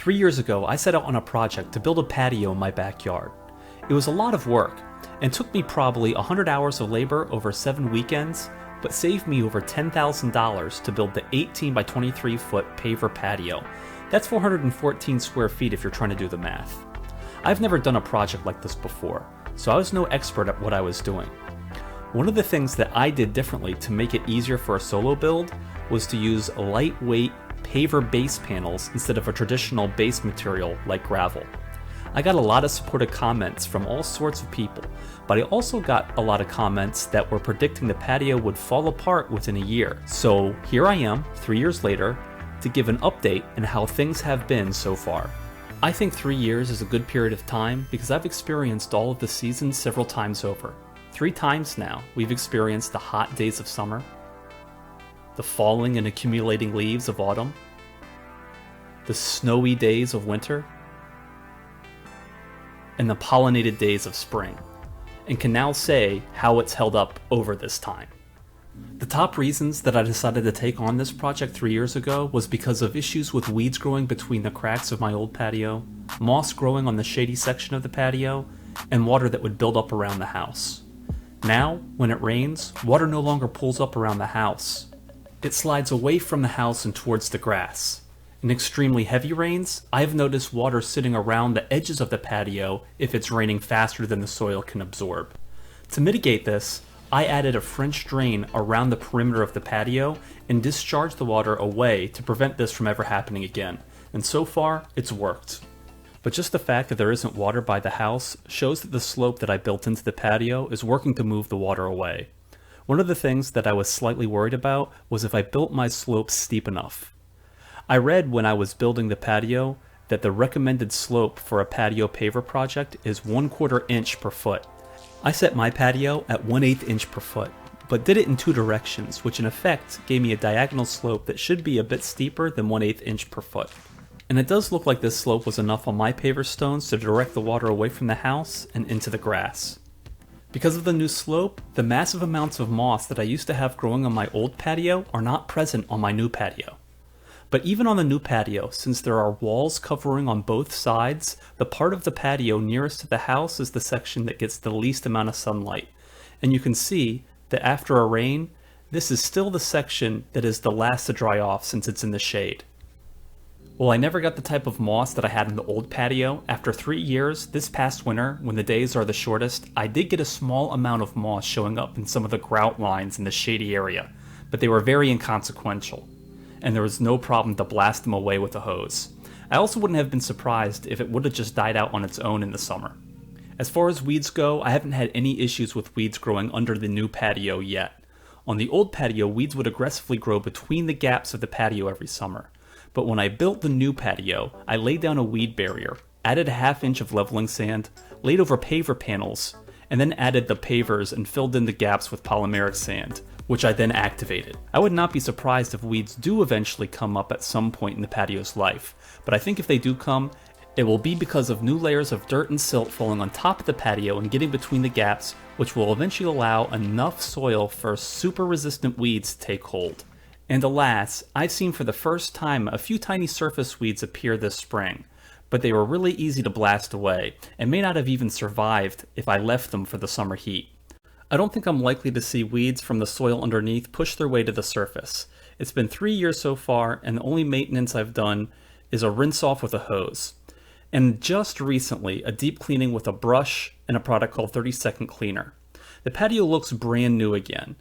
3 years ago, I set out on a project to build a patio in my backyard. It was a lot of work, and took me probably 100 hours of labor over 7 weekends, but saved me over $10,000 to build the 18 by 23 foot paver patio. That's 414 square feet if you're trying to do the math. I've never done a project like this before, so I was no expert at what I was doing. One of the things that I did differently to make it easier for a solo build was to use lightweight paver base panels instead of a traditional base material like gravel. I got a lot of supportive comments from all sorts of people, but I also got a lot of comments that were predicting the patio would fall apart within a year. So here I am, 3 years later, to give an update on how things have been so far. I think 3 years is a good period of time because I've experienced all of the seasons several times over. 3 times now, we've experienced the hot days of summer, the falling and accumulating leaves of autumn, the snowy days of winter, and the pollinated days of spring, and can now say how it's held up over this time. The top reasons that I decided to take on this project 3 years ago was because of issues with weeds growing between the cracks of my old patio, moss growing on the shady section of the patio, and water that would build up around the house. Now, when it rains, water no longer pools up around the house. It slides away from the house and towards the grass. In extremely heavy rains, I've noticed water sitting around the edges of the patio if it's raining faster than the soil can absorb. To mitigate this, I added a French drain around the perimeter of the patio and discharged the water away to prevent this from ever happening again, and so far, it's worked. But just the fact that there isn't water by the house shows that the slope that I built into the patio is working to move the water away. One of the things that I was slightly worried about was if I built my slope steep enough. I read when I was building the patio that the recommended slope for a patio paver project is 1/4 inch per foot. I set my patio at 1/8 inch per foot, but did it in 2 directions, which in effect gave me a diagonal slope that should be a bit steeper than 1/8 inch per foot. And it does look like this slope was enough on my paver stones to direct the water away from the house and into the grass. Because of the new slope, the massive amounts of moss that I used to have growing on my old patio are not present on my new patio. But even on the new patio, since there are walls covering on both sides, the part of the patio nearest to the house is the section that gets the least amount of sunlight. And you can see that after a rain, this is still the section that is the last to dry off since it's in the shade. While I never got the type of moss that I had in the old patio, after 3 years, this past winter, when the days are the shortest, I did get a small amount of moss showing up in some of the grout lines in the shady area, but they were very inconsequential, and there was no problem to blast them away with a hose. I also wouldn't have been surprised if it would have just died out on its own in the summer. As far as weeds go, I haven't had any issues with weeds growing under the new patio yet. On the old patio, weeds would aggressively grow between the gaps of the patio every summer. But when I built the new patio, I laid down a weed barrier, added a 1/2 inch of leveling sand, laid over paver panels, and then added the pavers and filled in the gaps with polymeric sand, which I then activated. I would not be surprised if weeds do eventually come up at some point in the patio's life, but I think if they do come, it will be because of new layers of dirt and silt falling on top of the patio and getting between the gaps, which will eventually allow enough soil for super resistant weeds to take hold. And alas, I've seen for the first time a few tiny surface weeds appear this spring, but they were really easy to blast away, and may not have even survived if I left them for the summer heat. I don't think I'm likely to see weeds from the soil underneath push their way to the surface. It's been 3 years so far, and the only maintenance I've done is a rinse off with a hose. And just recently, a deep cleaning with a brush and a product called 30-second cleaner. The patio looks brand new again,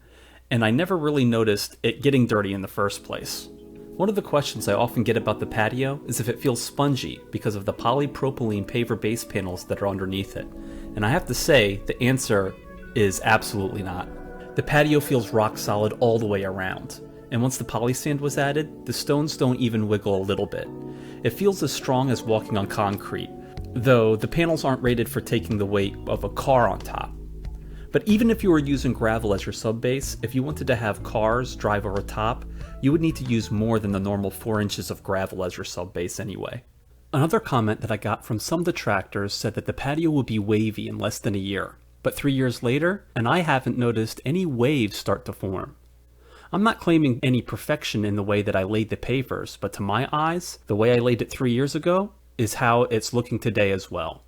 and I never really noticed it getting dirty in the first place. One of the questions I often get about the patio is if it feels spongy because of the polypropylene paver base panels that are underneath it. And I have to say, the answer is absolutely not. The patio feels rock solid all the way around, and once the poly sand was added, the stones don't even wiggle a little bit. It feels as strong as walking on concrete, though the panels aren't rated for taking the weight of a car on top. But even if you were using gravel as your subbase, if you wanted to have cars drive over top, you would need to use more than the normal 4 inches of gravel as your subbase anyway. Another comment that I got from some detractors said that the patio would be wavy in less than a year, but 3 years later, and I haven't noticed any waves start to form. I'm not claiming any perfection in the way that I laid the pavers, but to my eyes, the way I laid it 3 years ago is how it's looking today as well.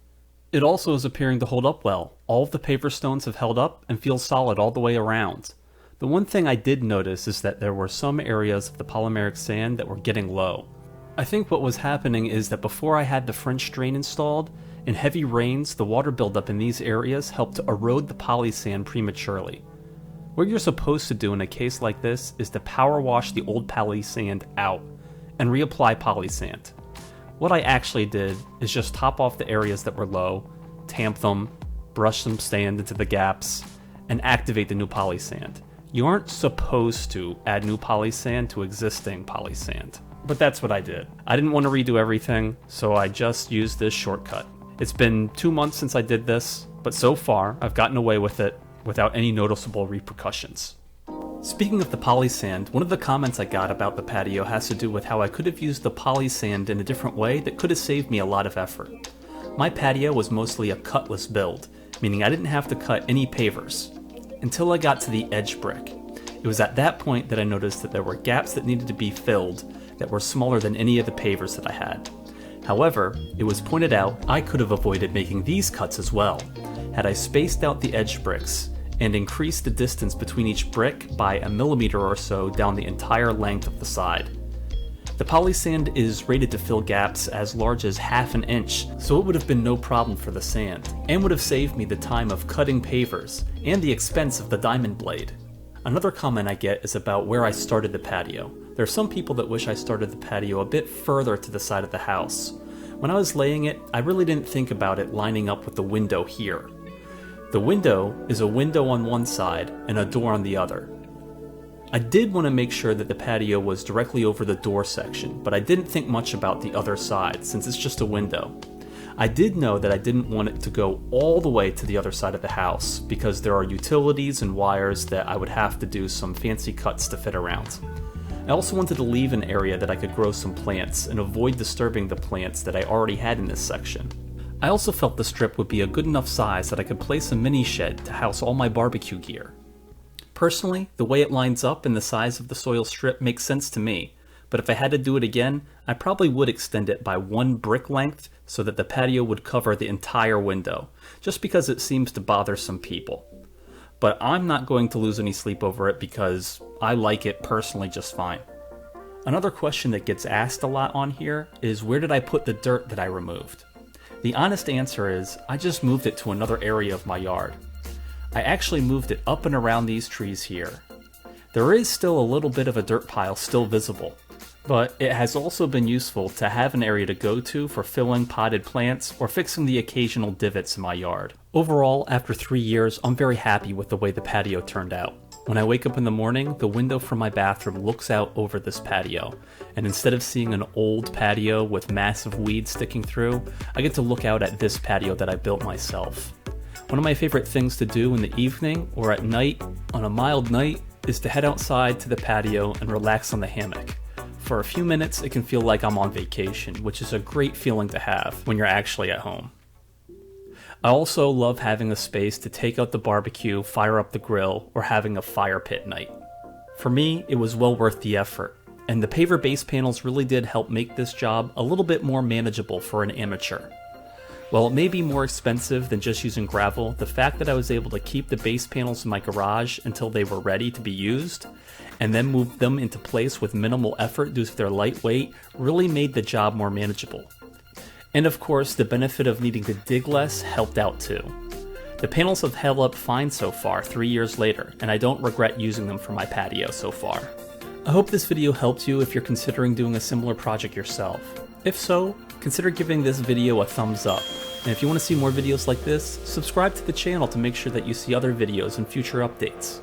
It also is appearing to hold up well. All of the paver stones have held up and feel solid all the way around. The one thing I did notice is that there were some areas of the polymeric sand that were getting low. I think what was happening is that before I had the French drain installed, in heavy rains, the water buildup in these areas helped to erode the poly sand prematurely. What you're supposed to do in a case like this is to power wash the old poly sand out and reapply poly sand. What I actually did is just top off the areas that were low, tamp them, brush some sand into the gaps, and activate the new poly sand. You aren't supposed to add new poly sand to existing poly sand, but that's what I did. I didn't want to redo everything, so I just used this shortcut. It's been 2 months since I did this, but so far I've gotten away with it without any noticeable repercussions. Speaking of the poly sand, one of the comments I got about the patio has to do with how I could have used the poly sand in a different way that could have saved me a lot of effort. My patio was mostly a cutless build, meaning I didn't have to cut any pavers, until I got to the edge brick. It was at that point that I noticed that there were gaps that needed to be filled that were smaller than any of the pavers that I had. However, it was pointed out I could have avoided making these cuts as well, had I spaced out the edge bricks and increased the distance between each brick by a millimeter or so down the entire length of the side. The poly sand is rated to fill gaps as large as ½ an inch, so it would have been no problem for the sand, and would have saved me the time of cutting pavers and the expense of the diamond blade. Another comment I get is about where I started the patio. There are some people that wish I started the patio a bit further to the side of the house. When I was laying it, I really didn't think about it lining up with the window here. The window is a window on one side and a door on the other. I did want to make sure that the patio was directly over the door section, but I didn't think much about the other side since it's just a window. I did know that I didn't want it to go all the way to the other side of the house because there are utilities and wires that I would have to do some fancy cuts to fit around. I also wanted to leave an area that I could grow some plants and avoid disturbing the plants that I already had in this section. I also felt the strip would be a good enough size that I could place a mini shed to house all my barbecue gear. Personally, the way it lines up and the size of the soil strip makes sense to me, but if I had to do it again, I probably would extend it by 1 brick length so that the patio would cover the entire window, just because it seems to bother some people. But I'm not going to lose any sleep over it because I like it personally just fine. Another question that gets asked a lot on here is where did I put the dirt that I removed? The honest answer is I just moved it to another area of my yard. I actually moved it up and around these trees here. There is still a little bit of a dirt pile still visible, but it has also been useful to have an area to go to for filling potted plants or fixing the occasional divots in my yard. Overall, after 3 years, I'm very happy with the way the patio turned out. When I wake up in the morning, the window from my bathroom looks out over this patio, and instead of seeing an old patio with massive weeds sticking through, I get to look out at this patio that I built myself. One of my favorite things to do in the evening or at night, on a mild night, is to head outside to the patio and relax on the hammock. For a few minutes, it can feel like I'm on vacation, which is a great feeling to have when you're actually at home. I also love having a space to take out the barbecue, fire up the grill, or having a fire pit night. For me, it was well worth the effort, and the paver base panels really did help make this job a little bit more manageable for an amateur. While it may be more expensive than just using gravel, the fact that I was able to keep the base panels in my garage until they were ready to be used, and then move them into place with minimal effort due to their lightweight, really made the job more manageable. And of course, the benefit of needing to dig less helped out too. The panels have held up fine so far 3 years later, and I don't regret using them for my patio so far. I hope this video helped you if you're considering doing a similar project yourself. If so, consider giving this video a thumbs up. And if you want to see more videos like this, subscribe to the channel to make sure that you see other videos and future updates.